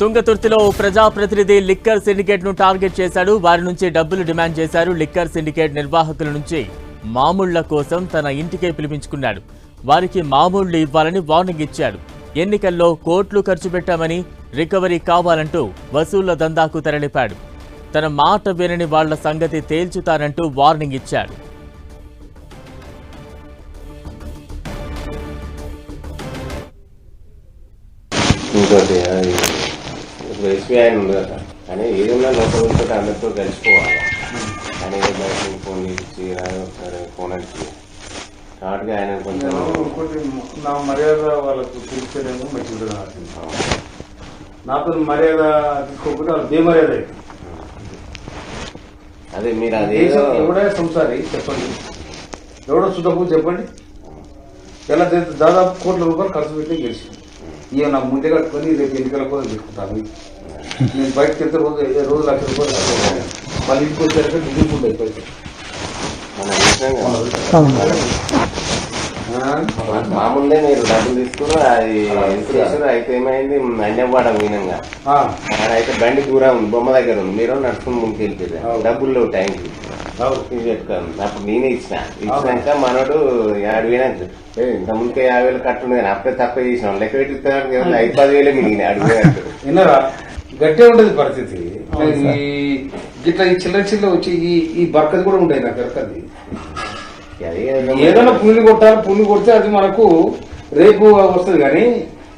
తుంగతుర్తిలో ఓ ప్రజాప్రతినిధి liquor syndicate ను target చేశాడు. వారి నుంచి డబ్బులు డిమాండ్ చేశారు. లిక్కర్ సిండికేట్ నిర్వాహకుల నుంచి మామూళ్ల కోసం తన ఇంటికే పిలిపించుకున్నాడు. వారికి మామూళ్లు ఇవ్వాలని వార్నింగ్ ఇచ్చాడు. ఎన్నికల్లో కోట్లు ఖర్చు పెట్టామని రికవరీ కావాలంటూ వసూళ్ల దందాకు తెరలిపాడు. తన మాట వినని వాళ్ల సంగతి తేల్చుతానంటూ వార్నింగ్ ఇచ్చాడు. ఇంకోటి ఇప్పుడు ఎస్బీఐ ఉంది కదా కానీ ఏదైనా లోపల ఉంటే అందరితో కలిసిపోవాలి కానీ బయట ఫోన్ ఇచ్చి సరే ఫోన్ ఇచ్చి కాబట్టి ఆయన కొంచెం నా మర్యాద వాళ్ళకు తెలిసేదేమో మంచిది. నాతో మర్యాద తీసుకోకపోతే వాళ్ళు బేమర్యాద అవుతుంది. అదే మీరు అది ఎవడే సంసారి చెప్పండి, ఎవడో చుట్టకు చెప్పండి. ఎలా దాదాపు కోట్ల రూపాయలు ఖర్చు పెట్టి గెలిచింది. ఇక నాకు ముందే కట్టుకొని రేపు ఎన్నికల కోసం తీసుకుంటాను. నేను బయటకు వెళ్తే రోజు లక్ష రూపాయలు కట్టుకోవాలి. మళ్ళీ ఇంటికి వచ్చాక దిగుకుంటే అయిపోయింది. మామూలుగా మీరు డబ్బులు తీసుకుని అది చేసారు. అయితే ఏమైంది అన్నవాడ మీనంగా అయితే బండి దూరం ఉంది, బొమ్మ దగ్గర ఉంది. మీరు నడుచుకుని ముందుకు వెళ్ళిపోయారు. డబ్బులు లేవు టైంకి పెట్టుకోను. అప్పుడు నేనే ఇచ్చినాక మనోడు 50,000 ఇంత ముందుకే 50,000 కట్టుండే కానీ అప్పుడే తక్కువ చేసినాం. లెక్క పెట్టిస్తాను 5-10,000 మిగిలినాయి అడుగుతాడు. విన్నారా, గట్టే ఉండదు పరిస్థితి. ఇట్లా ఈ చిల్లర చిల్లర వచ్చి ఈ బర్కది కూడా ఉంటాయి. నాకు బర్కది ఏదైనా పుల్లి కొట్టాలి, పుల్లి కొడితే అది మనకు రేపు వస్తుంది. కానీ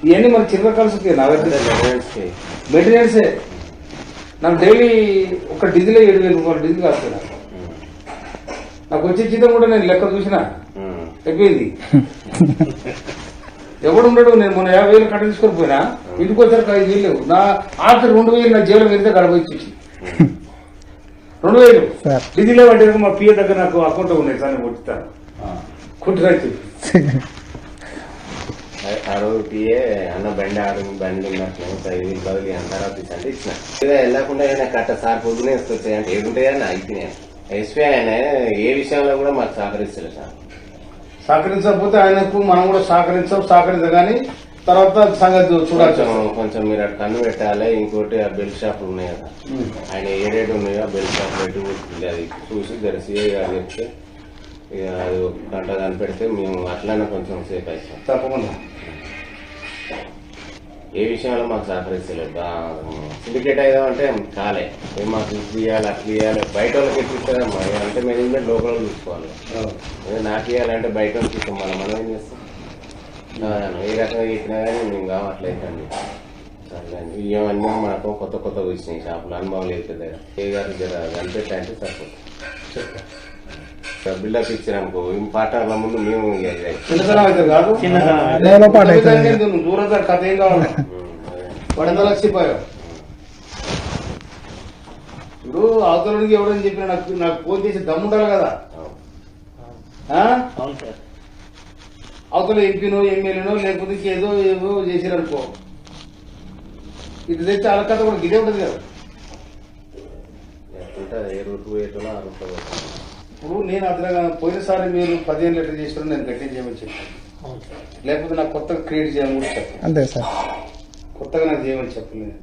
ఇవన్నీ మనకి చిల్లర కలిసి నా మెయింటెనెన్సే. నాకు డైలీ ఒక డీజిలే 7,000 రూపాయలు డీజిల్ వస్తాయి. నాకు వచ్చే జీతం కూడా నేను లెక్క చూసినా అయిపోయింది. ఎవడు ఉండడు. నేను మొన్న 50,000 కట్ట తీసుకొని పోయినా, ఇంటికి వచ్చారు 5,000 లేవు. నా ఆఖరి 2,000 నా జైలు వెళ్తే గడపచ్చి 2,000 డీజిల్ అంటే మా పిఏ దగ్గర నాకు అకౌంట్ ఉన్నాయి సార్, నేను కొట్టిస్తాను కుట్టిరా ఆ రోజు పిఏ అన్న బండి బండి ఉన్నట్లు 5,000 బదులు అంటారా అంటే ఇచ్చిన వెళ్ళకుండా ఏదైనా కట్ట సార్ పొద్దునే వస్తాయి అంటే ఏడుంటాయని అయిపోయినాయి. ఎస్పీఐ ఆయన ఏ విషయంలో కూడా మాకు సహకరిస్తలేదు సార్. సహకరించకపోతే ఆయనకు మనం కూడా సహకరించగానే తర్వాత సంగతి చూడాలి. కొంచెం మీరు అటు కన్ను పెట్టాలి. ఇంకోటి ఆ బెల్ట్ షాపులు ఉన్నాయి కదా, ఆయన ఏ రేటు ఉన్నాయో ఆ బెల్ట్ షాప్ రేటు అది చూసి సిఐ గారు చెప్తే ఇక అది ఒక గంట కనిపెడితే మేము అట్లనే కొంచెం సేఫ్ అవుతాం. తప్పకుండా ఏ విషయంలో మాకు సహకరిస్తలేదు. సిండికేట్ అయ్యామంటే కాలే మాకు ఇది ఇవ్వాలి అట్లా ఇవ్వాలి. బయట వాళ్ళకి ఎట్లిస్తారమ్మా అంటే మేనేజ్మెంట్ లోకల్ చూసుకోవాలి. నాకు ఇవ్వాలంటే బయట వాళ్ళకి ఇస్తాం. మనం ఏం చేస్తాం? ఏ రకంగా చెప్పినా కానీ మేము కావట్లేదండి. సరే ఇవన్నీ మనకు కొత్త వచ్చినాయి షాపులు, అనుభవం లేదు కదా. ఏ గారు జర కనిపెట్టంటే సరిపోతుంది. బిల్డప్ ఇచ్చారనుకో పాటల ముందు మేము దూరం కథ ఏం కావాలి. 200 లక్షలు ఇప్పుడు అవతలకి ఎవడని చెప్పిన నాకు ఫోన్ చేసి దమ్ముండాలి కదా. అవతల ఎంపీనో ఎమ్మెల్యేనో లేకపోతే ఏదో ఏదో చేసిరనుకో, ఇది తెచ్చి వాళ్ళ కథ కూడా గిదే ఉంటుంది కదా. ఏ రూట్ పోయేటో ఆ రూట్ ఇప్పుడు నేను అతను పోయినసారి మీరు 15 లీటర్ చేసిన నేను గట్టిగా చేయమని చెప్పాను. లేకపోతే నాకు కొత్తగా క్రియేట్ చేయమని కూడా చెప్పాను. అంతే సార్, కొత్తగా నాకు చేయమని చెప్పలేదు.